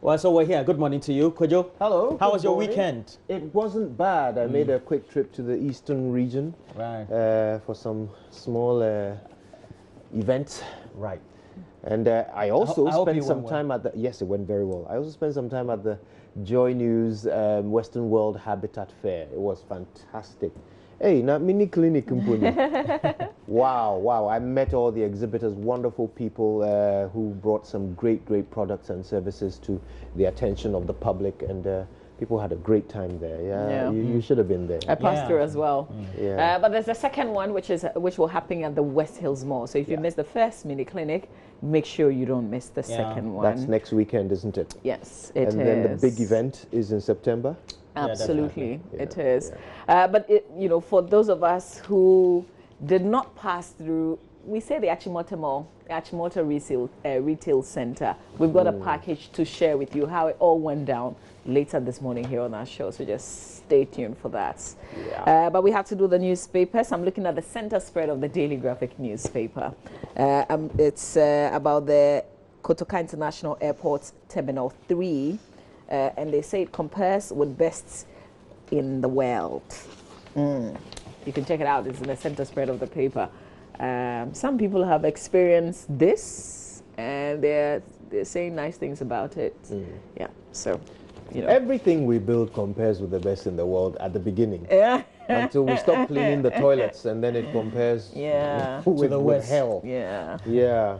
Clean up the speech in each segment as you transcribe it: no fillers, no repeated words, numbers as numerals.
Well, so we're here. Good morning to you, Kojo. Hello. How was your weekend? It wasn't bad. I made a quick trip to the eastern region for some small events. Right. And I also spent some well. time at the... Yes, it went very well. I also spent some time at the JoyNews Western World Habitat Fair. It was fantastic. Hey, na mini clinic company. Wow. I met all the exhibitors, wonderful people who brought some great products and services to the attention of the public, and people had a great time there. Yeah. You should have been there. I passed through as well. Yeah. But there's a second one which will happen at the West Hills Mall. So if you miss the first mini clinic, make sure you don't miss the second one. That's next weekend, isn't it? Yes, it is. And then the big event is in September. Absolutely, it is. But for those of us who did not pass through, we say the Achimota Retail Center. We've got a package to share with you how it all went down later this morning here on our show. So just stay tuned for that. Yeah. But we have to do the newspapers. I'm looking at the center spread of the Daily Graphic newspaper. It's about the Kotoka International Airport Terminal 3. And they say it compares with best in the world. You can check it out. It's in the center spread of the paper. Some people have experienced this, and they're saying nice things about it. Yeah, so, Everything we build compares with the best in the world at the beginning. Yeah. Until we stop cleaning the toilets, and then it compares with hell. Yeah.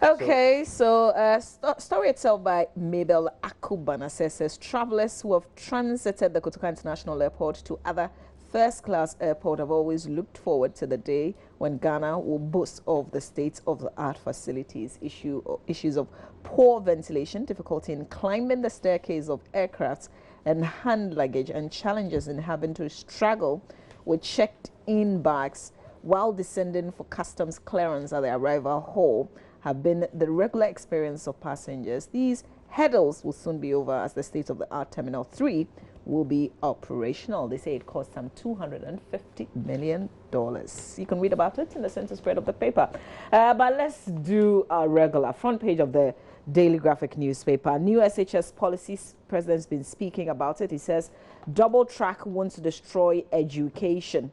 Okay, so story itself by Mabel Akubana says travelers who have transited the Kotoka International Airport to other first-class airport have always looked forward to the day when Ghana will boast of the state-of-the-art facilities. Issues of poor ventilation, difficulty in climbing the staircase of aircrafts and hand luggage, and challenges in having to struggle with checked-in bags while descending for customs clearance at the arrival hall have been the regular experience of passengers. These hurdles will soon be over as the state-of-the-art Terminal 3 will be operational. They say it cost some $250 million. You can read about it in the center spread of the paper. But let's do our regular front page of the Daily Graphic newspaper. New SHS policies, President's been speaking about it. He says double track wants to destroy education.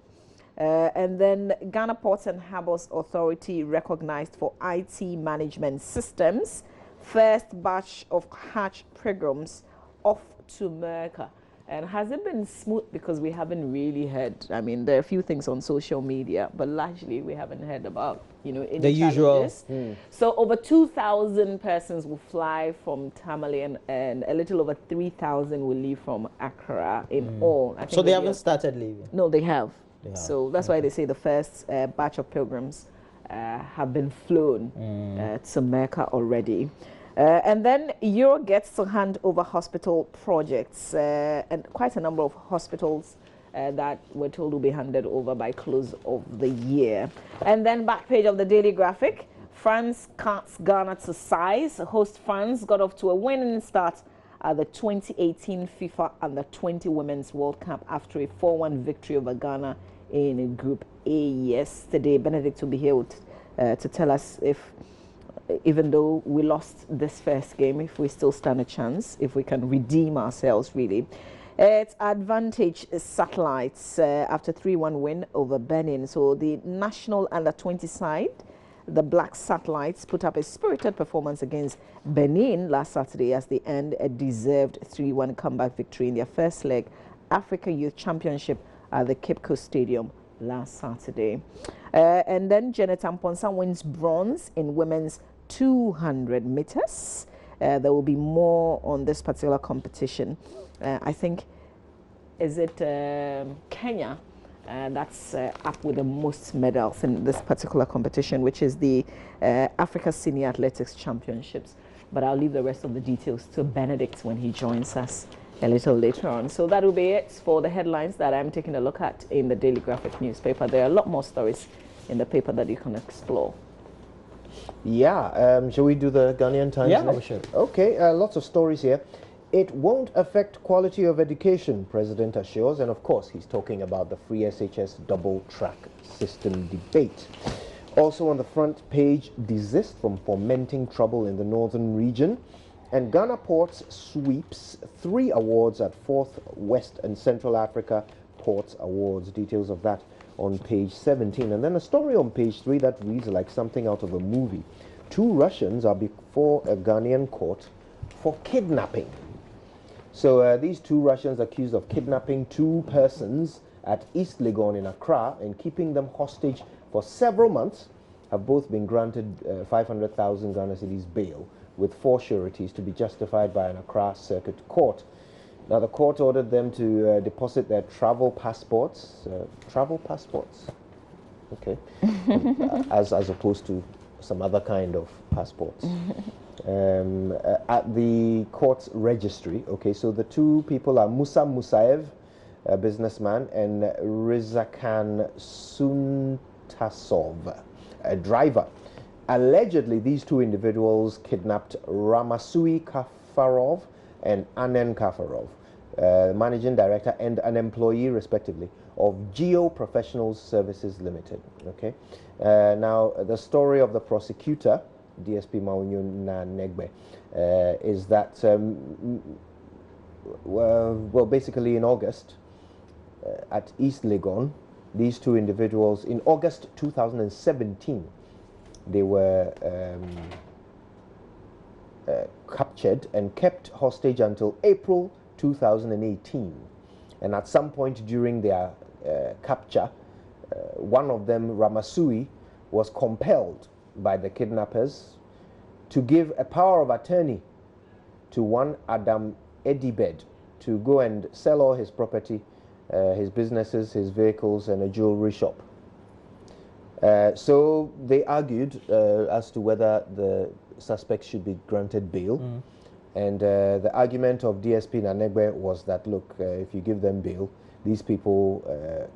And then Ghana Ports and Harbours Authority recognized for IT management systems. First batch of hatch programs off to America. And has it been smooth? Because we haven't really heard. I mean, there are a few things on social media, but largely we haven't heard about, any the usual. So over 2,000 persons will fly from Tamale, and a little over 3,000 will leave from Accra in all. I think so they haven't started leaving? No, they have. So that's why they say the first batch of pilgrims have been flown to Mecca already. And then Euro gets to hand over hospital projects, and quite a number of hospitals that we're told will be handed over by close of the year. And then back page of the Daily Graphic, France cuts Ghana to size. Host France got off to a winning start at the 2018 FIFA Under-20 Women's World Cup after a 4-1 victory over Ghana in Group A yesterday. Benedict will be here to tell us if, even though we lost this first game, if we still stand a chance, if we can redeem ourselves, really. It's Advantage Satellites after 3-1 win over Benin. So the national Under-20 side, the Black Satellites, put up a spirited performance against Benin last Saturday as they earned a deserved 3-1 comeback victory in their first leg Africa Youth Championship at the Cape Coast Stadium last Saturday. And then Janet Amponsa wins bronze in women's 200 meters. There will be more on this particular competition. I think, is it Kenya? That's up with the most medals in this particular competition, which is the Africa Senior Athletics Championships. But I'll leave the rest of the details to Benedict when he joins us a little later on. So that will be it for the headlines that I'm taking a look at in the Daily Graphic newspaper. There are a lot more stories in the paper that you can explore. Yeah, shall we do the Ghanaian Times? Yeah, we should. Okay, lots of stories here. It won't affect quality of education, President assures, and of course he's talking about the free SHS double track system debate. Also on the front page, desist from fomenting trouble in the northern region. And Ghana Ports sweeps 3 awards at 4th West and Central Africa Ports Awards. Details of that on page 17. And then a story on page 3 that reads like something out of a movie. 2 Russians are before a Ghanaian court for kidnapping. So these 2 Russians accused of kidnapping 2 persons at East Legon in Accra and keeping them hostage for several months have both been granted 500,000 Ghana cedis bail, with 4 sureties to be justified by an Accra Circuit Court. Now, the court ordered them to deposit their travel passports. Okay. as opposed to some other kind of passports. At the court's registry. Okay, so the 2 people are Musa Musaev, a businessman, and Rizakan Suntasov, a driver. Allegedly, these 2 individuals kidnapped Ramasui Kafarov and Anen Kafarov, managing director and an employee, respectively, of Geo Professional Services Limited. Okay. Now, the story of the prosecutor, DSP Maunyuna Negbe, is that, well, basically in August, at East Legon, these 2 individuals, in August 2017, they were captured and kept hostage until April 2018. And at some point during their capture, one of them, Ramasui, was compelled by the kidnappers to give a power of attorney to one Adam Edibed to go and sell all his property, his businesses, his vehicles, and a jewelry shop. So they argued as to whether the suspects should be granted bail. And the argument of DSP Nanegbe was that, look, if you give them bail, these people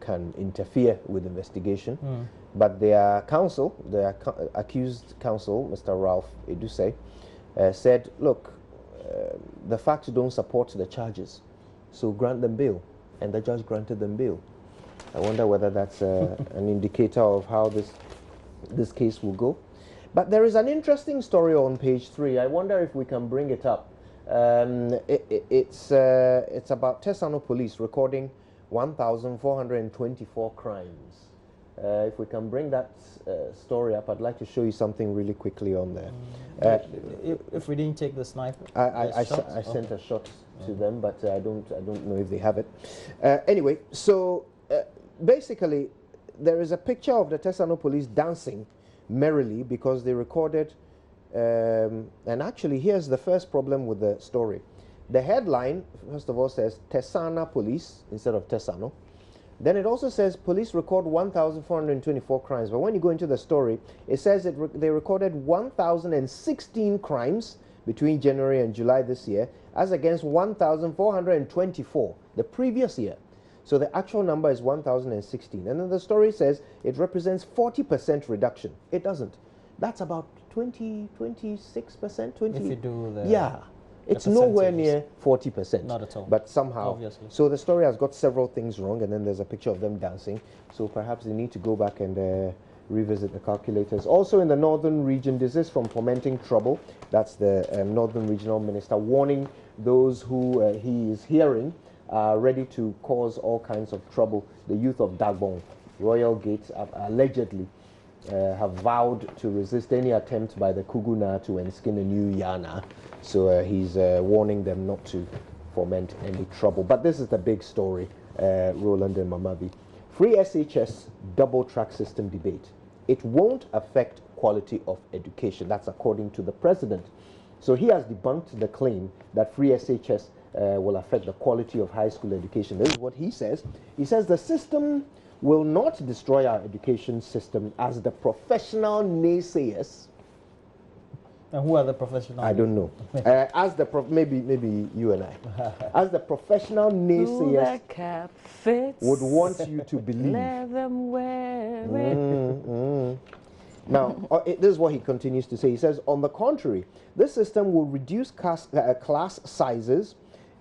can interfere with investigation. But their counsel, their accused counsel, Mr. Ralph Eduse, said, look, the facts don't support the charges, so grant them bail. And the judge granted them bail. I wonder whether that's an indicator of how this case will go. But there is an interesting story on page 3. I wonder if we can bring it up. It's about Tesano police recording 1,424 crimes. If we can bring that story up, I'd like to show you something really quickly on there. If we didn't take the sniper, I sent a shot to them, but I don't know if they have it. Anyway, so basically, there is a picture of the Tesano police dancing merrily because they recorded. And actually, here's the first problem with the story. The headline, first of all, says Tesana Police instead of Tesano. Then it also says police record 1,424 crimes. But when you go into the story, it says they recorded 1,016 crimes between January and July this year, as against 1,424 the previous year. So the actual number is 1,016. And then the story says it represents 40% reduction. It doesn't. That's about 26%, 20. If you do the it's nowhere near 40%. Not at all. But somehow. Obviously. So the story has got several things wrong, and then there's a picture of them dancing. So perhaps they need to go back and revisit the calculators. Also in the northern region, this is from Fomenting Trouble. That's the Northern Regional Minister warning those who he is hearing are ready to cause all kinds of trouble. The youth of Dagbon, Royal Gates, allegedly have vowed to resist any attempt by the Kuguna to enskin a new Yana. So he's warning them not to foment any trouble. But this is the big story, Roland and Mamabi. Free SHS double track system debate. It won't affect quality of education. That's according to the president. So he has debunked the claim that free SHS will affect the quality of high school education. This is what he says. He says the system will not destroy our education system as the professional naysayers. And who are the professionals? I don't know. As the maybe you and I. As the professional naysayers would want you to believe. Let them wear it. Now, this is what he continues to say. He says, on the contrary, this system will reduce class sizes,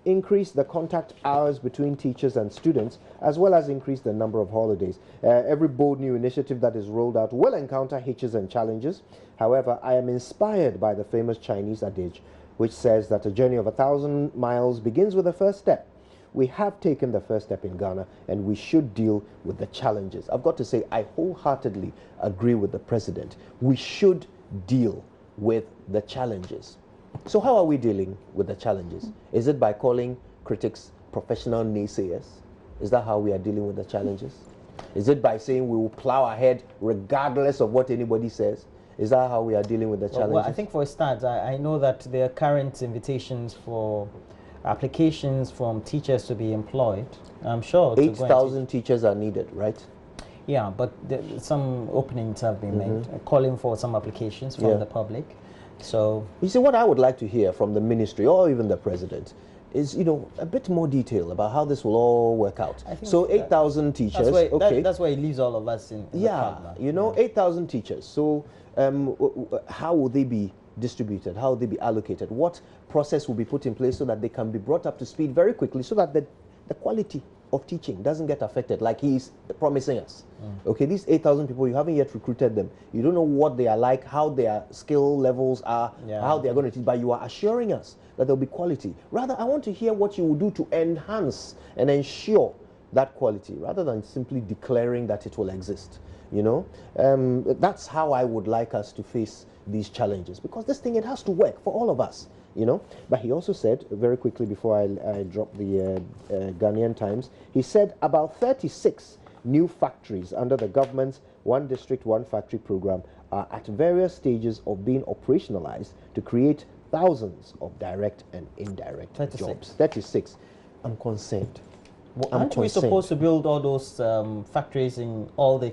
increase the contact hours between teachers and students, as well as increase the number of holidays. Every bold new initiative that is rolled out will encounter hitches and challenges. However, I am inspired by the famous Chinese adage, which says that a journey of 1,000 miles begins with the first step. We have taken the first step in Ghana, and we should deal with the challenges. I've got to say, I wholeheartedly agree with the president. We should deal with the challenges. So how are we dealing with the challenges? Is it by calling critics professional naysayers? Is that how we are dealing with the challenges? Is it by saying we will plow ahead regardless of what anybody says? Is that how we are dealing with the challenges? Well, I think for a start, I know that there are current invitations for applications from teachers to be employed. I'm sure 8,000 teachers are needed, right? Yeah, but some openings have been made, calling for some applications from the public. So you see, what I would like to hear from the ministry or even the president is, you know, a bit more detail about how this will all work out. So 8,000 teachers, that's why it leaves all of us in the crowd, you know, 8,000 teachers. So how will they be distributed? How will they be allocated? What process will be put in place so that they can be brought up to speed very quickly, so that the quality of teaching doesn't get affected like he's promising us? Okay, these 8,000 people, you haven't yet recruited them. You don't know what they are like, how their skill levels are, how they are going to teach, but you are assuring us that there'll be quality. Rather, I want to hear what you will do to enhance and ensure that quality, rather than simply declaring that it will exist. You know, that's how I would like us to face these challenges, because this thing, it has to work for all of us, you know. But he also said, very quickly before I drop the Ghanaian Times, he said about 36 new factories under the government's One District, One Factory program are at various stages of being operationalized to create thousands of direct and indirect jobs. 36. I'm concerned. Well, aren't we supposed to build all those factories in all the...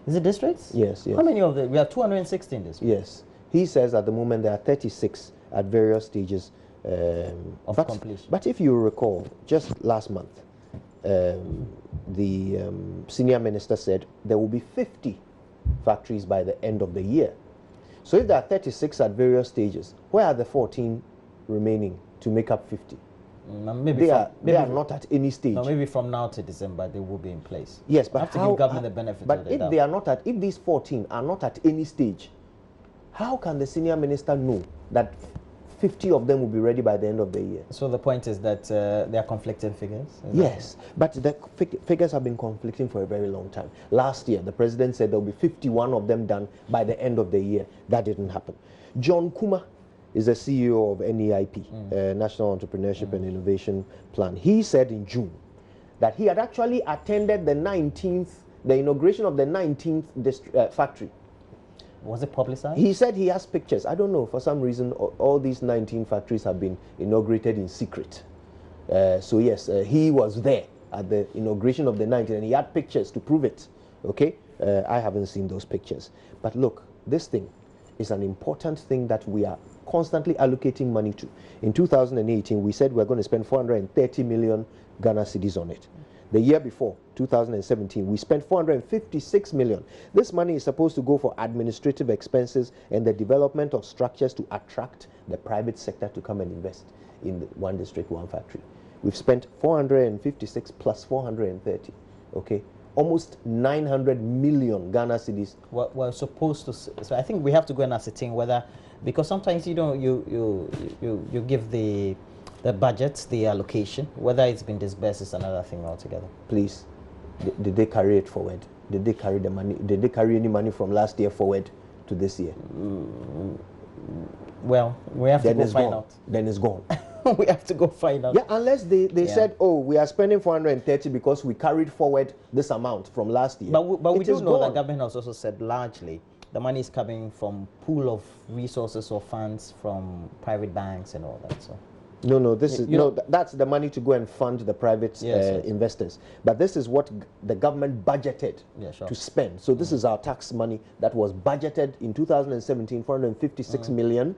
Is it districts? Yes, yes. How many of them? We have 216 districts. Yes. He says at the moment there are 36 at various stages of completion. But if you recall, just last month, the senior minister said there will be 50 factories by the end of the year. So if there are 36 at various stages, where are the 14 remaining to make up 50? They are not at any stage. No, maybe from now to December they will be in place. Yes, but have to give government the benefit but of the doubt. If they are not at, if these 14 are not at any stage, how can the senior minister know that 50 of them will be ready by the end of the year? So the point is that there are conflicting figures? Yes, but the figures have been conflicting for a very long time. Last year, the president said there will be 51 of them done by the end of the year. That didn't happen. John Kuma is the CEO of NEIP, National Entrepreneurship and Innovation Plan. He said in June that he had actually attended the inauguration of the 19th factory. Was it publicized? He said he has pictures. I don't know, for some reason, all these 19 factories have been inaugurated in secret. So yes, he was there at the inauguration of the 19th, and he had pictures to prove it. Okay? I haven't seen those pictures. But look, this thing is an important thing that we are constantly allocating money to. In 2018, we said we're going to spend 430 million Ghana cedis on it. The year before, 2017, we spent 456 million. This money is supposed to go for administrative expenses and the development of structures to attract the private sector to come and invest in the One District, One Factory. We've spent 456 plus 430, okay? Almost 900 million Ghana cedis. We're supposed to, so I think we have to go and ascertain whether, because sometimes you give the budgets, the allocation, whether it's been disbursed is another thing altogether. Please, did they carry it forward? Did they carry the money? Did they carry any money from last year forward to this year? Well, we have to go find out. Then it's gone. We have to go find out. Yeah, unless they said, oh, we are spending 430 because we carried forward this amount from last year. But we do know that government has also said largely the money is coming from pool of resources or funds from private banks and all that. So. No, that's the money to go and fund the private investors. But this is what the government budgeted to spend. So this is our tax money that was budgeted in 2017, 456 million.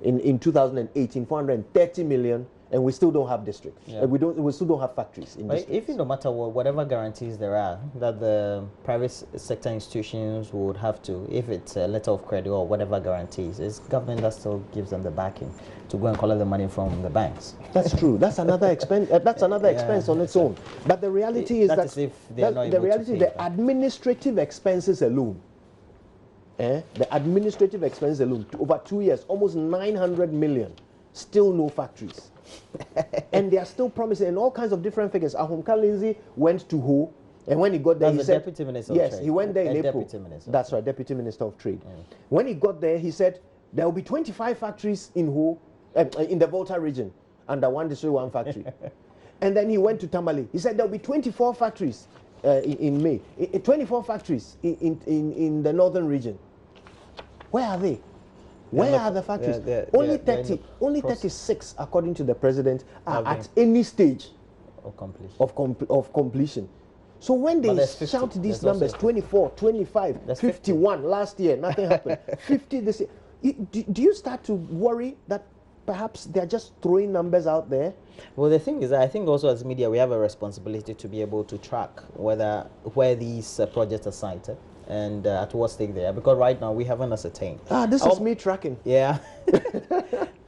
In 2018, 430 million, and we still don't have districts. We still don't have factories in districts. If no matter whatever guarantees there are, that the private sector institutions would have to, if it's a letter of credit or whatever guarantees, it's government that still gives them the backing to go and collect the money from the banks. That's true. That's another expense. That's another expense on its own. But the reality is that the administrative expenses alone. The administrative expenses alone, over 2 years, almost 900 million still no factories. And they are still promising, and all kinds of different figures. Ahomka Lindsay went to Ho, and when he got there, That's he the said, Deputy Minister yes, of Trade. he went there in April. Deputy Minister. That's right, Deputy Minister of Trade. When he got there, he said, there will be 25 factories in Ho, in the Volta region, under one district, one factory. And then he went to Tamale. He said there will be 24 factories in May. 24 factories in the northern region. Where are they? Where are the factories? Only 30, only 36, according to the president, are at any stage of completion. So when they shout these numbers, 24, 25, 51 last year, nothing happened. 50 this year. Do you start to worry that perhaps they're just throwing numbers out there? Well, the thing is, I think also as media, we have a responsibility to be able to track where these projects are cited and at what stage they are, because right now we haven't ascertained. This is me tracking. Yeah.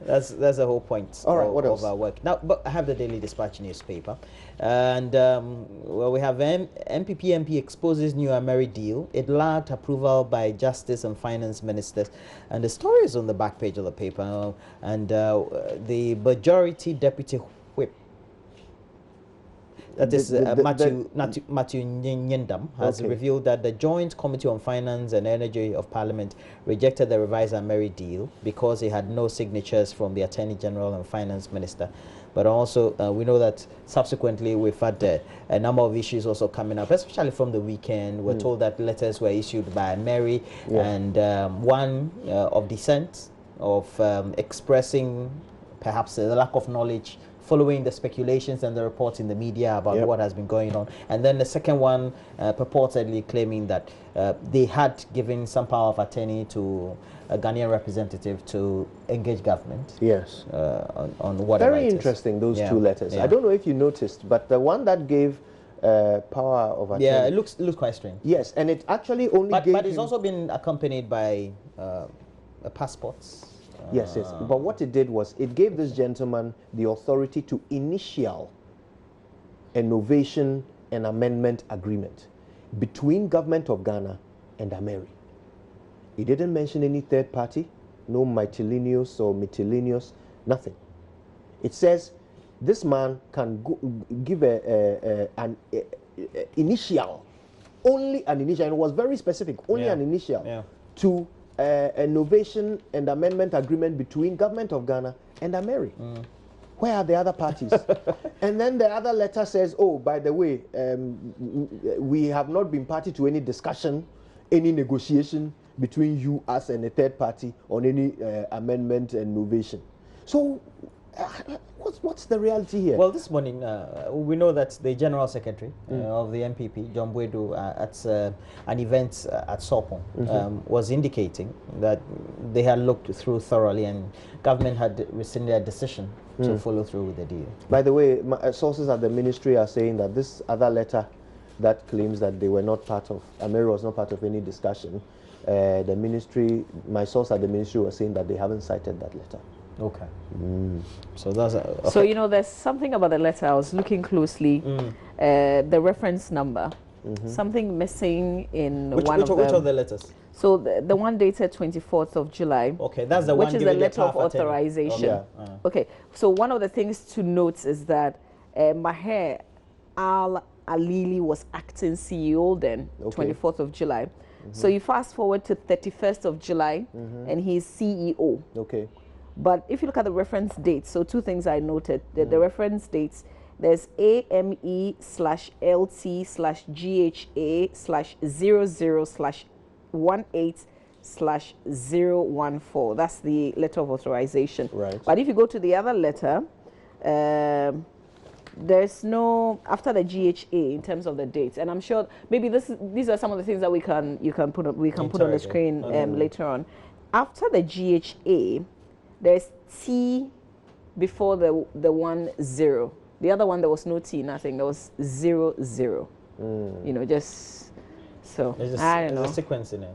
That's the whole point. All right, what else? Of our work. Now, but I have the Daily Dispatch newspaper, and well, we have MPP MP exposes new Ameri deal. It lacked approval by Justice and Finance Ministers, and the story is on the back page of the paper. And the majority deputy whip, that is Matthew Nyendam, has revealed that the Joint Committee on Finance and Energy of Parliament rejected the revised Ameri deal because it had no signatures from the Attorney General and Finance Minister. But also, we know that subsequently we've had a number of issues also coming up, especially from the weekend. We're told that letters were issued by Ameri and one of dissent, of expressing perhaps the lack of knowledge following the speculations and the reports in the media about what has been going on. And then the second one purportedly claiming that they had given some power of attorney to a Ghanaian representative to engage government. Yes. On whatever. Very interesting, those two letters. Yeah. I don't know if you noticed, but the one that gave power of attorney. Yeah, it looks quite strange. Yes, and it actually only gave But it's also been accompanied by passports. Yes. But what it did was it gave this gentleman the authority to initial a novation and amendment agreement between Government of Ghana and Ameri. He didn't mention any third party, no Mytilenius or Mytilenius, nothing. It says this man can give an initial, only an initial, and it was very specific, only an initial to a novation and amendment agreement between Government of Ghana and Ameri. Where are the other parties? And then the other letter says, oh, by the way, we have not been party to any discussion, any negotiation between you, us, and a third party on any amendment and novation. So what's the reality here? Well, this morning, we know that the General Secretary of the MPP, John Bwedu, at an event at Sopon, was indicating that they had looked through thoroughly and government had rescinded a decision to follow through with the deal. By the way, sources at the ministry are saying that this other letter that claims that they were not part of, Ameri was not part of any discussion, the ministry, my source at the ministry was saying that they haven't cited that letter. Okay. So that's So you know, there's something about the letter. I was looking closely. The reference number, something missing in which one of them. Which of the letters? So the one dated 24th of July. Okay, that's the one. Which is the letter of authorization. Okay. Okay. So one of the things to note is that Maher Al Alili was acting CEO then, 24th of July. So you fast forward to 31st of July, and he's CEO. Okay. But if you look at the reference dates, so two things I noted. The reference dates, there's AME/LT/00/18/014. That's the letter of authorization. Right. But if you go to the other letter, there's no after the GHA in terms of the dates, and I'm sure maybe these are some of the things that we can put on the screen later on. After the GHA, there's T before the 10. The other one there was no T, nothing. There was 00. You know, just so I don't know. There's a sequence in it.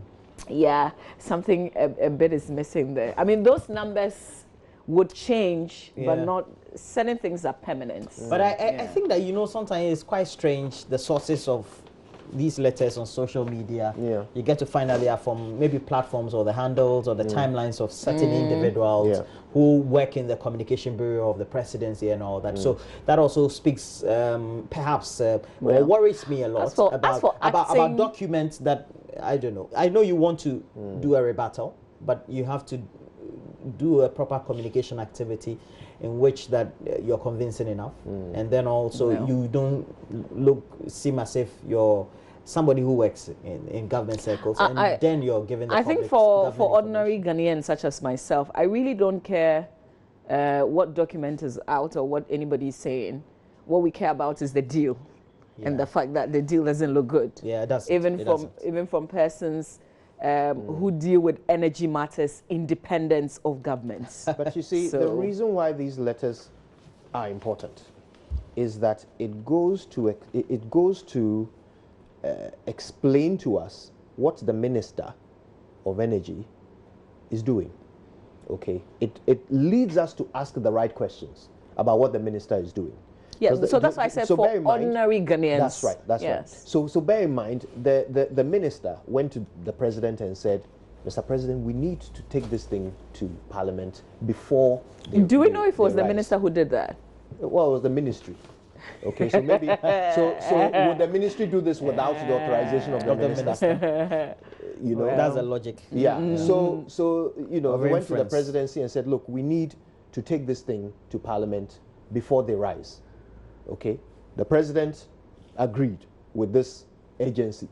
Yeah, something a bit is missing there. I mean, those numbers would change, but not certain things are permanent. But I think that, you know, sometimes it's quite strange the sources of these letters on social media, Yeah. you get to find out they are from maybe platforms or the handles or the timelines of certain individuals Yeah. who work in the communication bureau of the presidency and all that. So that also speaks, perhaps, or worries me a lot about documents that, I don't know. I know you want to do a rebuttal, but you have to do a proper communication activity in which that you're convincing enough, and then also you don't seem as if you're somebody who works in government circles, and then you're giving the public. I think for ordinary Ghanaians such as myself, I really don't care what document is out or what anybody's saying. What we care about is the deal, and the fact that the deal doesn't look good. Yeah, it doesn't. Even from persons who deal with energy matters independent of governments. But you see, the reason why these letters are important is that it goes to explain to us what the Minister of Energy is doing. Okay, it leads us to ask the right questions about what the minister is doing. Yeah, so that's why I said for ordinary Ghanaians. That's right, that's right. So bear in mind, the minister went to the president and said, Mr. President, we need to take this thing to Parliament before Do we know if it was the minister who did that? Well, it was the ministry. Okay, so maybe, so would the ministry do this without the authorization of the minister? You know, that's the logic. Yeah. So you know, we went to the presidency and said, look, we need to take this thing to Parliament before they rise. Okay, the president agreed with this agency,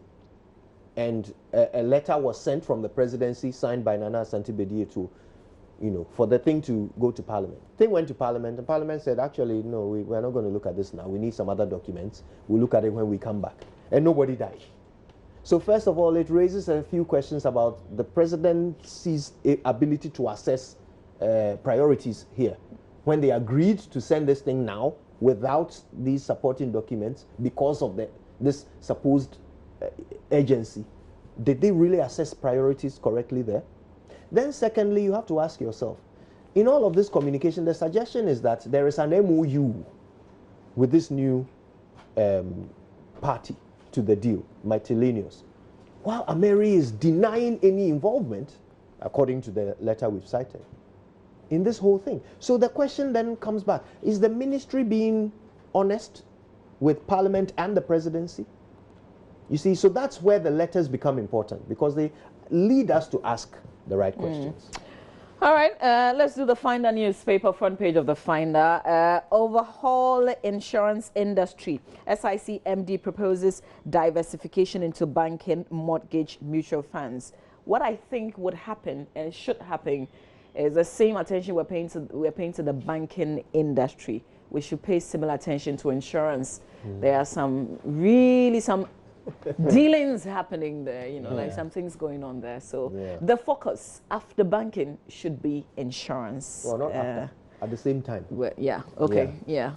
and a letter was sent from the presidency signed by Nana Asante Bedie to, you know, for the thing to go to Parliament. Thing went to Parliament, and Parliament said, actually, no, we're not going to look at this now. We need some other documents. We'll look at it when we come back. And nobody died. So first of all, it raises a few questions about the presidency's ability to assess priorities here. When they agreed to send this thing now without these supporting documents because of this supposed agency, did they really assess priorities correctly there? Then secondly, you have to ask yourself, in all of this communication, the suggestion is that there is an MOU with this new party to the deal, Mytilenius, while Ameri is denying any involvement, according to the letter we've cited, in this whole thing. So the question then comes back, is the ministry being honest with Parliament and the presidency? You see, so that's where the letters become important, because they lead us to ask the right questions. All right, let's do the Finder newspaper, front page of the Finder. Overhaul insurance industry. SIC MD proposes diversification into banking, mortgage, mutual funds. What I think would happen and should happen is the same attention we're paying to the banking industry. We should pay similar attention to insurance. There are some dealings happening there, you know, like some things going on there. So the focus after banking should be insurance. Well, not after, at the same time. Well, yeah, okay, yeah.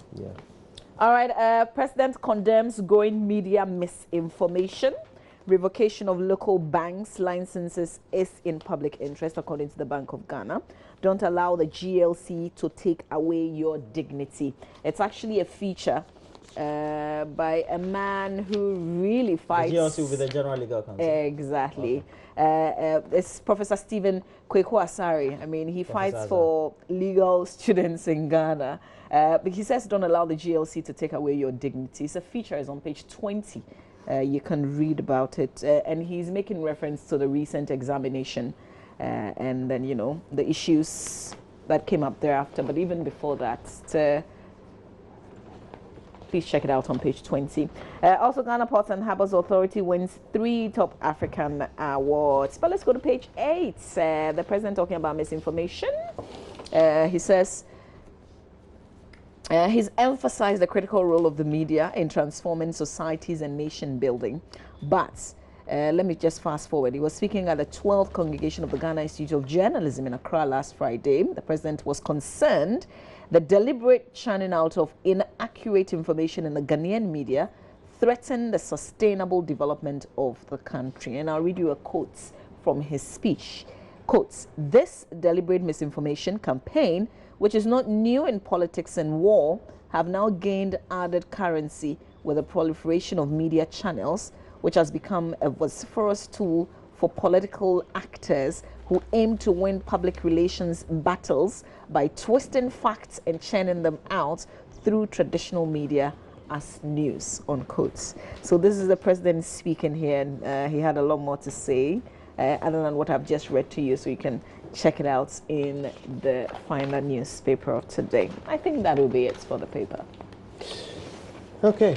All right, President condemns growing media misinformation. Revocation of local banks' licenses is in public interest, according to the Bank of Ghana. Don't allow the GLC to take away your dignity. It's actually a feature by a man who really fights. The GLC with the General Legal Council. Exactly. It's Professor Stephen Kweku Asari. I mean, he fights for legal students in Ghana. But he says, don't allow the GLC to take away your dignity. It's a feature, it's on page 20. You can read about it. And he's making reference to the recent examination and then, you know, the issues that came up thereafter. But even before that, please check it out on page 20. Also, Ghana Ports and Harbours Authority wins 3 top African awards. But let's go to page 8. The president talking about misinformation. He says, he's emphasized the critical role of the media in transforming societies and nation building. But let me just fast forward. He was speaking at the 12th congregation of the Ghana Institute of Journalism in Accra last Friday. The president was concerned the deliberate churning out of inaccurate information in the Ghanaian media threatened the sustainable development of the country. And I'll read you a quote from his speech. Quotes, "This deliberate misinformation campaign, which is not new in politics and war, have now gained added currency with the proliferation of media channels which has become a vociferous tool for political actors who aim to win public relations battles by twisting facts and churning them out through traditional media as news, unquote. So this is the president speaking here, and he had a lot more to say other than what I've just read to you, so you can check it out in the final newspaper of today. I think that will be it for the paper. Okay.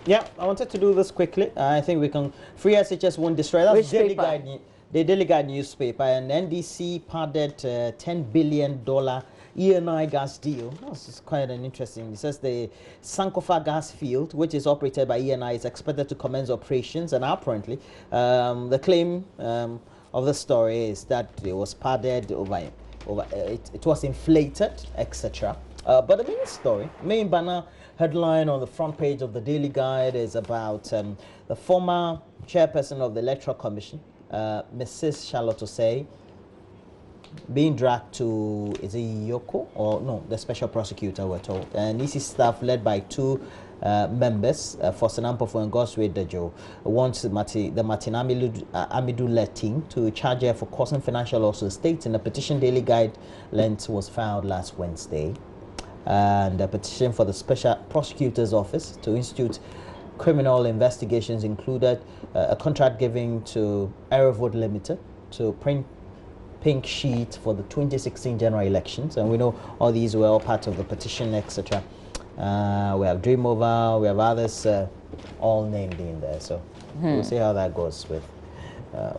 Yeah, I wanted to do this quickly. I think we can. Free SHS won't destroy. That's Which Daily paper? Guide, the Daily Guide newspaper, and NDC padded $10 billion ENI gas deal. This is quite an interesting. It says the Sankofa gas field, which is operated by ENI, is expected to commence operations, and apparently, the claim of the story is that it was padded it was inflated, etc. But the main story, main banner headline on the front page of the Daily Guide is about the former chairperson of the Electoral Commission, Mrs. Charlotte Osei, being dragged to, is it Yoko? Or no, the special prosecutor, we're told. And EC staff led by two members, Fosenampo and Goswe Dejo, wants the Martin Amidu-led team to charge her for causing financial loss to the state. In a petition Daily Guide lent was filed last Wednesday. And a petition for the Special Prosecutor's Office to institute criminal investigations included a contract given to Aerovote Limited to print pink sheet for the 2016 general elections. And we know all these were all part of the petition, etc. We have Dream Over, we have others all named in there. So we'll see how that goes with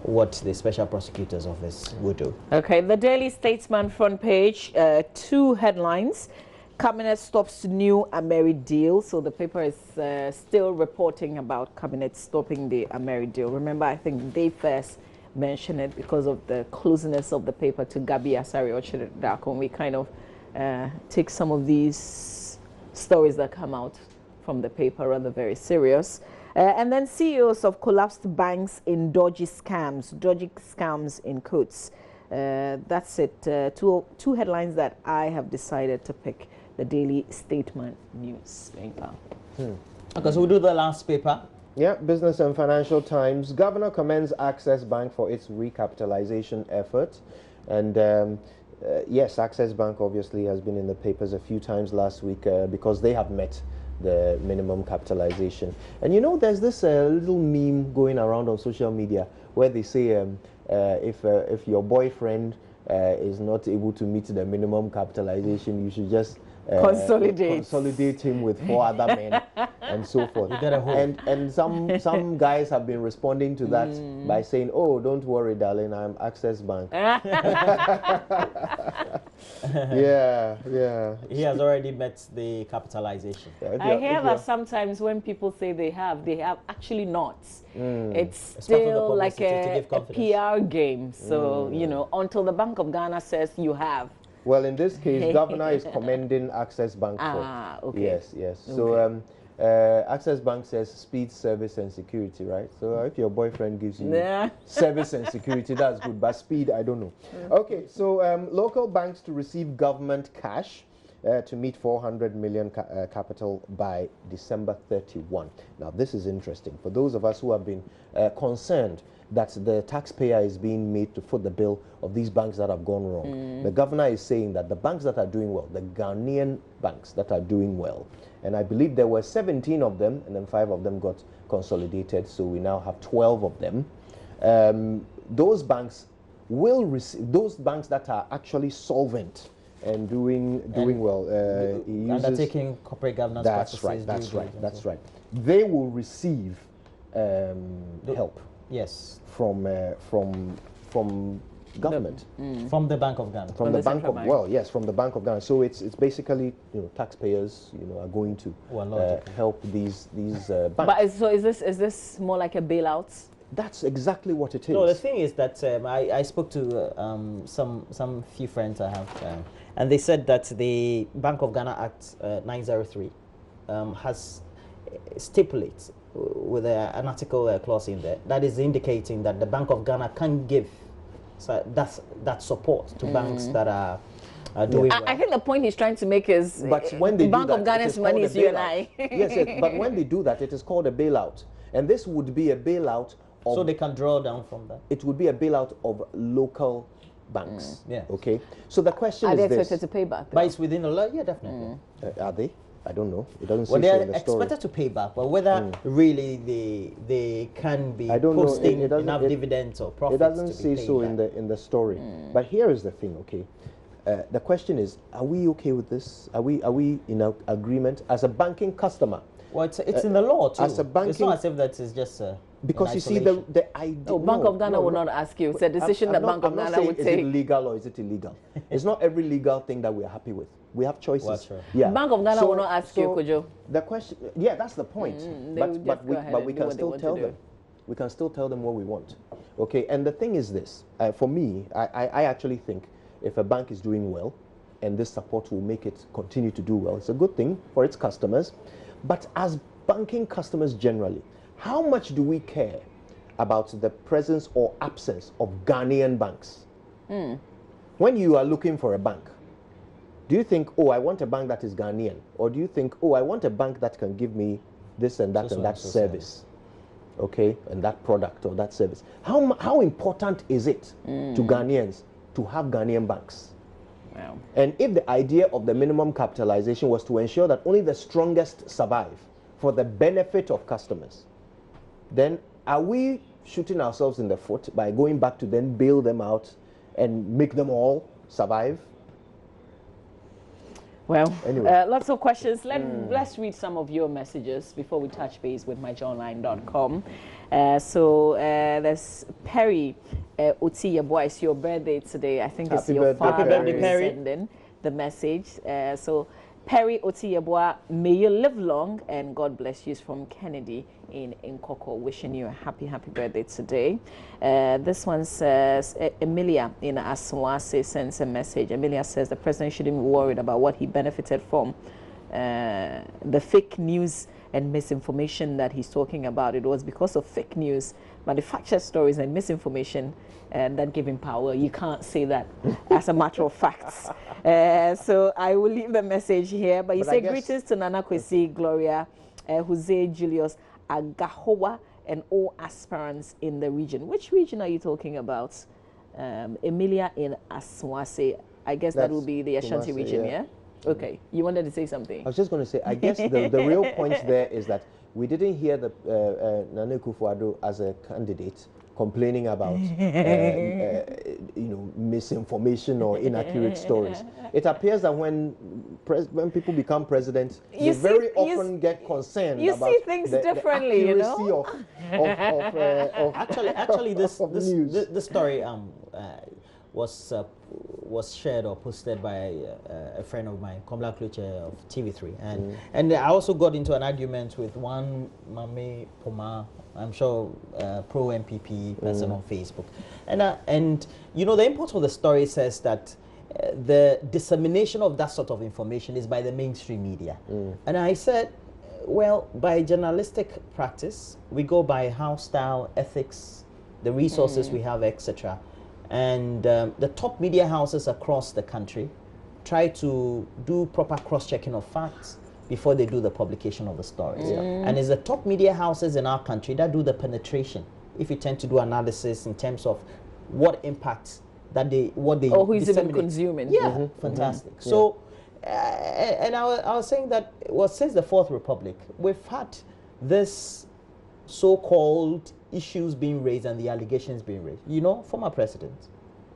what the Special Prosecutor's Office would do. Okay, the Daily Statesman front page, two headlines. Cabinet stops new Ameri deal. So the paper is still reporting about Cabinet stopping the Ameri deal. Remember, I think they first mentioned it because of the closeness of the paper to Gabi Asari Ochidakon. We kind of take some of these stories that come out from the paper rather very serious. And then CEOs of collapsed banks in dodgy scams in quotes. That's it. Two headlines that I have decided to pick. The Daily Statesman newspaper. Okay, so we'll do the last paper. Yeah, Business and Financial Times. Governor commends Access Bank for its recapitalization effort. And yes, Access Bank obviously has been in the papers a few times last week because they have met the minimum capitalization. And you know, there's this little meme going around on social media where they say if your boyfriend is not able to meet the minimum capitalization, you should just consolidate him with 4 other men and so forth. And some guys have been responding to that by saying, "Oh, don't worry, darling, I'm Access Bank." Yeah. He has already met the capitalization. I hear that sometimes when people say they have actually not. It's still like a PR game. So, you know, until the Bank of Ghana says you have. Well, in this case, Governor is commending Access Bank for. Okay. Yes. So Access Bank says speed, service, and security, right? So if your boyfriend gives you service and security, that's good. But speed, I don't know. Okay, so local banks to receive government cash to meet 400 million capital by December 31. Now, this is interesting. For those of us who have been concerned that the taxpayer is being made to foot the bill of these banks that have gone wrong. The governor is saying that the banks that are doing well, the Ghanaian banks that are doing well, and I believe there were 17 of them, and then 5 of them got consolidated, so we now have 12 of them. Those banks will receive, those banks that are actually solvent and doing well. Undertaking corporate governance practices. That's right. They will receive help. Yes. From government. From the Bank of Ghana. From the Bank of Ghana. Well, yes, from the Bank of Ghana. So it's basically, you know, taxpayers, you know, are going to help these banks. But so is this more like a bailout? That's exactly what it is. No, the thing is that I spoke to some few friends I have, and they said that the Bank of Ghana Act 903 has stipulates with an article clause in there that is indicating that the Bank of Ghana can give that support to banks that are doing well. I think the point he's trying to make is but when they the Bank of Ghana's money is you and I. Yes, but when they do that, it is called a bailout. And this would be a bailout of... So they can draw down from that? It would be a bailout of local banks. Yeah. Okay. So the question Are is they this. expected to pay back? But it's within the law? Yeah, definitely. Are they? I don't know. It doesn't say Well, so they're in the story. expected to pay back, but whether really they can be I don't know. posting It doesn't- enough it- dividends or profits It doesn't to say be paid so back. in the story. But here is the thing, okay? The question is, are we okay with this? Are we in agreement as a banking customer? Well, it's in the law too. as a it's banking- not as if that is just Because in you see, isolation. the idea... No, Bank of Ghana will not ask you. It's a decision that Bank of Ghana saying would is take. it legal or is it illegal? It's not every legal thing that we are happy with. We have choices. Well, sure. Yeah. Bank of Ghana will not ask you, Kojo. The question, yeah, that's the point. They would just go ahead but and we do can what they still want tell to do. them. We can still tell them what we want. Okay, and the thing is this. For me, I actually think if a bank is doing well, and this support will make it continue to do well, it's a good thing for its customers. But as banking customers generally, how much do we care about the presence or absence of Ghanaian banks? When you are looking for a bank, do you think, oh, I want a bank that is Ghanaian? Or do you think, oh, I want a bank that can give me this and that So and that so service? Okay, and that product or that service. How important is it to Ghanaians to have Ghanaian banks? Wow. And if the idea of the minimum capitalization was to ensure that only the strongest survive for the benefit of customers, then are we shooting ourselves in the foot by going back to then bail them out and make them all survive? Well, Anyway. lots of questions. Let's read some of your messages before we touch base with myjournline.com. So there's Perry Otiya, it's your birthday today. I think it's Happy your birthday, father Perry. who's Perry. sending the message. So Perry Otiya, may you live long and God bless you. It's from Kennedy in Nkoko, wishing you a happy birthday today. This one says, Emilia in Aswase sends a message. Emilia says the president shouldn't be worried about what he benefited from. The fake news and misinformation that he's talking about. It was because of fake news, manufactured stories and misinformation that gave him power. You can't say that as a matter of facts. So I will leave the message here. But you But say I guess- greetings to Nana Kwesi, Gloria, Jose, Julius, Agahowa, and all aspirants in the region. Which region are you talking about? Emilia in Aswase. I guess that That's will be the Ashanti Kumasi, region, yeah. yeah? Okay. You wanted to say something? I was just going to say, I guess the real point there is that we didn't hear the Nana Akufo-Addo as a candidate complaining about misinformation or inaccurate stories. It appears that when people become president, You they see- very you often get concerned you about see things the differently, you know? accuracy of Actually, this news. this story was shared or posted by a friend of mine, Komla Kluche of TV3, and I also got into an argument with one Mame Poma, I'm sure pro MPP person on Facebook, and you know the import of the story says that the dissemination of that sort of information is by the mainstream media, and I said, well, by journalistic practice, we go by house style, ethics, the resources we have, etc. And the top media houses across the country try to do proper cross-checking of facts before they do the publication of the stories. And it's the top media houses in our country that do the penetration. If you tend to do analysis in terms of what impact that what they Or who is even disseminate. consuming. Yeah, fantastic. So, and I was saying that, well, since the Fourth Republic, we've had this so-called issues being raised and the allegations being raised. You know, former president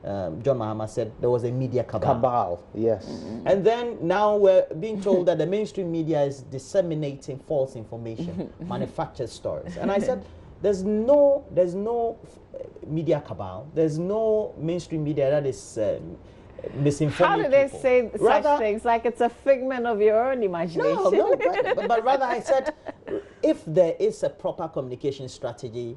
John Mahama said there was a media cabal. Cabal, yes. And then now we're being told that the mainstream media is disseminating false information, manufactured stories. And I said, there's no media cabal. There's no mainstream media that is misinforming How do they people. say Rather- such things? Like it's a figment of your own imagination. No, but rather I said, if there is a proper communication strategy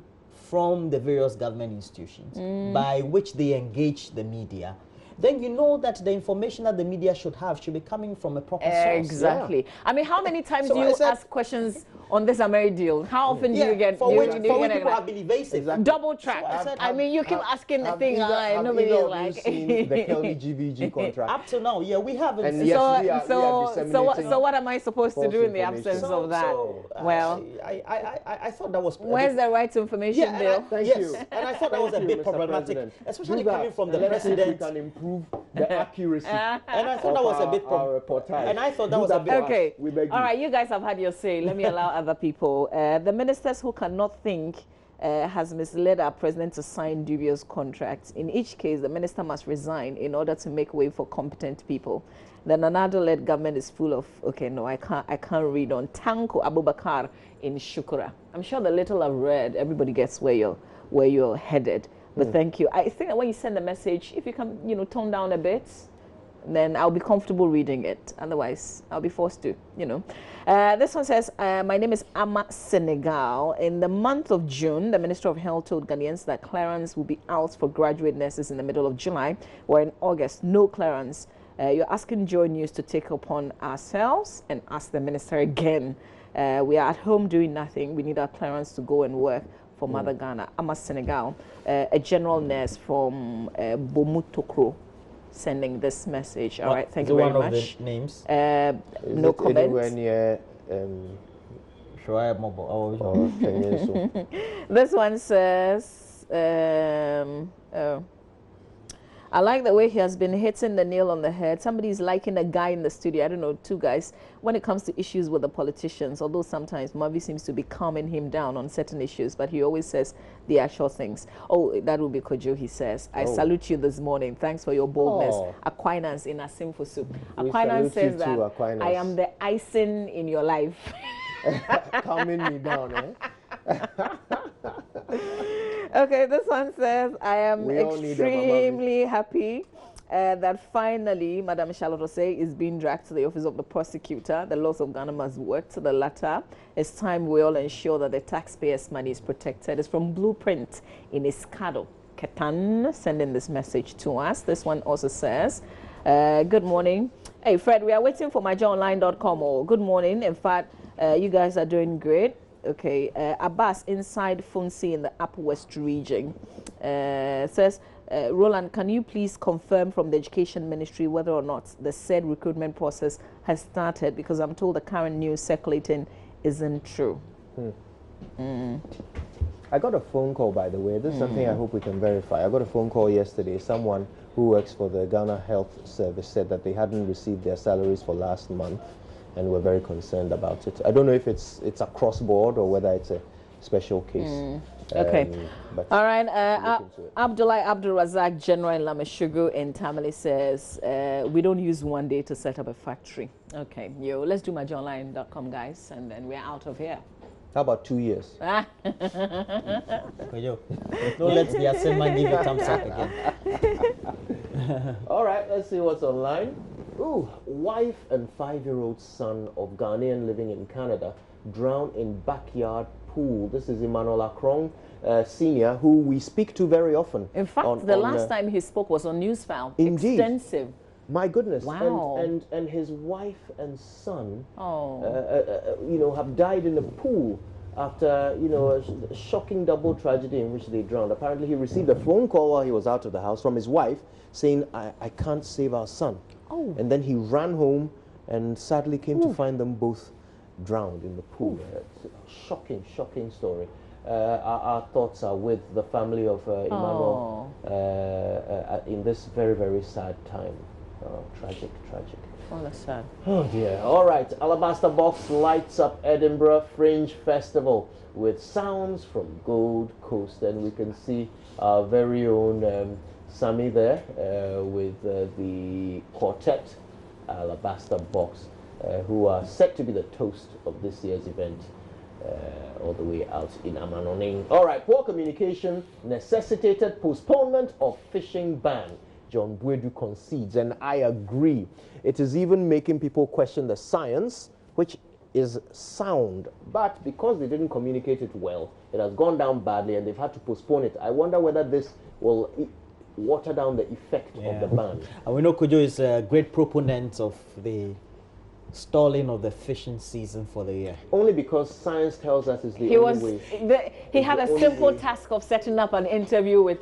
from the various government institutions by which they engage the media, then you know that the information that the media should have should be coming from a proper source. Exactly. I mean, how many times So do I you said- ask questions on this Ameri deal? How often do you get? For do which you people get have been evasive. Exactly. double track? So I mean, you keep asking the thing, nobody is like. Seen the Kelly GVG contract? Up to now, yeah, we haven't. And seen- yes, So, we are so what am I supposed to do in the false absence of that? Well, I thought that was. where's the right to information Yeah, bill? Thank yes, you. and I thought that was a Thank bit you, Mr. problematic, President. especially Do that, coming from the and let's see if president. we can improve the accuracy. And I thought that was a bit our reportage. and I thought that Do was a for bit. us. Okay. We beg All you. right, you guys have had your say. Let me allow other people. The ministers who cannot think has misled our president to sign dubious contracts. In each case, the minister must resign in order to make way for competent people. The Nanado-led government is full of, okay, no, I can't read on. Tanko Abubakar in Shukura. I'm sure the little I've read, everybody gets where you're headed. But thank you. I think that when you send a message, if you can, tone down a bit, then I'll be comfortable reading it. Otherwise, I'll be forced to, This one says, my name is Ama Senegal. In the month of June, the Minister of Health told Ghanaians that clearance will be out for graduate nurses in the middle of July, or in August, no clearance. You're asking JoyNews to take upon ourselves and ask the minister again. We are at home doing nothing. We need our clearance to go and work for Mother Ghana. Ama Senegal, a general nurse from Bomutokro, sending this message. All right, thank you very one much. Of the names? No comment. Anywhere near Shoaib Mobile. or Kenya, This one says, I like the way he has been hitting the nail on the head. Somebody's liking a guy in the studio, I don't know, two guys, when it comes to issues with the politicians, although sometimes Mavi seems to be calming him down on certain issues, but he always says the actual things. Oh, that will be Kojo, he says. I salute you this morning. Thanks for your boldness. Aquinas in Asimfo Soup. Aquinas says that Aquinas. I am the icing in your life. calming me down, eh? Okay, this one says, I am extremely happy that finally Madam Charlotte Osei is being dragged to the office of the prosecutor. The laws of Ghana must work to the latter. It's time we all ensure that the taxpayers' money is protected. It's from Blueprint in Escado. Ketan sending this message to us. This one also says, good morning. Hey, Fred, we are waiting for myjoyonline.com. Oh, good morning. In fact, you guys are doing great. Okay, Abbas inside Funsi in the Upper West region says, Roland, can you please confirm from the Education Ministry whether or not the said recruitment process has started? Because I'm told the current news circulating isn't true. I got a phone call, by the way. This is something I hope we can verify. I got a phone call yesterday. Someone who works for the Ghana Health Service said that they hadn't received their salaries for last month, and we're very concerned about it. I don't know if it's across board or whether it's a special case. Okay. All right. Abdullah Abdul Razak, General in Lameshugu in Tamale says, we don't use one day to set up a factory. Okay. Let's do myjoyonline.com, guys, and then we're out of here. How about 2 years? Don't let the assembly give you thumbs up again. All right, let's see what's online. Ooh, wife and 5-year-old son of Ghanaian living in Canada drowned in backyard pool. This is Emmanuel Akrong, Senior, who we speak to very often. In fact, the last time he spoke was on Newsfile. Indeed. Extensive. My goodness. Wow. And his wife and son, Oh. have died in the pool after, a shocking double tragedy in which they drowned. Apparently, he received a phone call while he was out of the house from his wife saying, I can't save our son. Oh. And then he ran home and sadly came to find them both drowned in the pool. It's a shocking story. Our thoughts are with the family of Emmanuel in this very, very sad time. Tragic. Oh, that's sad. Oh dear. All right. Alabaster Box lights up Edinburgh Fringe Festival with sounds from Gold Coast, and we can see our very own Sammy there with the quartet Alabaster Box, who are set to be the toast of this year's event. All the way out in Amanoning. All right, poor communication necessitated postponement of fishing ban. John Buedu concedes, and I agree. It is even making people question the science, which is sound. But because they didn't communicate it well, it has gone down badly, and they've had to postpone it. I wonder whether this will water down the effect of the ban. And we know Kojo is a great proponent of the stalling of the fishing season for the year? Only because science tells us it's the He only way. he had a the only simple way. task of setting up an interview with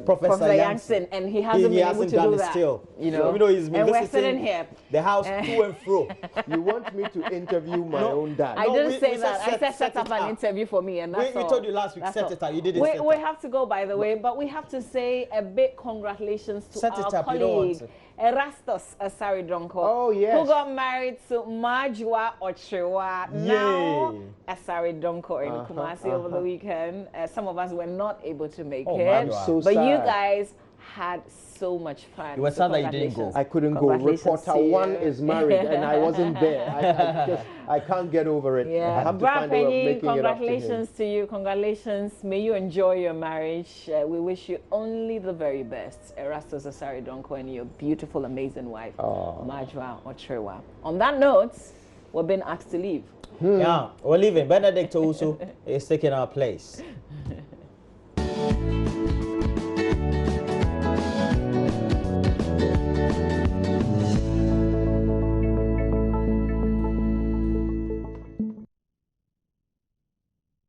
Professor Jansen, and he hasn't been able to done do it that. still. You know, Even though he's been and we're visiting sitting here. the house to and fro. You want me to interview my own dad? I No, didn't we say said that. I said set it up an up. interview for me, and that's We all. told you last week, That's set all. it up. You didn't we, set we up. have to go, by the way, but we have to say a big congratulations to Set it our up, you don't want colleague Erastus Asaridonko, Oh, yes. who got married to Majwa Ochewa, now Asaridonko in Kumasi over the weekend. Some of us were not able to make Oh, it, man, so but you sad. guys had so much fun. You were sad that you didn't go. congratulations. I couldn't go. Congratulations Reporter to you. one is married, and I wasn't there. I can't get over it. I Yeah, have to find a way of Penny, making it up to him. congratulations to you. Congratulations. May you enjoy your marriage. We wish you only the very best. Erastus Asaridonko and your beautiful, amazing wife, Majwa Ochewa. On that note, we're being asked to leave. Yeah, we're leaving. Benedict also is taking our place.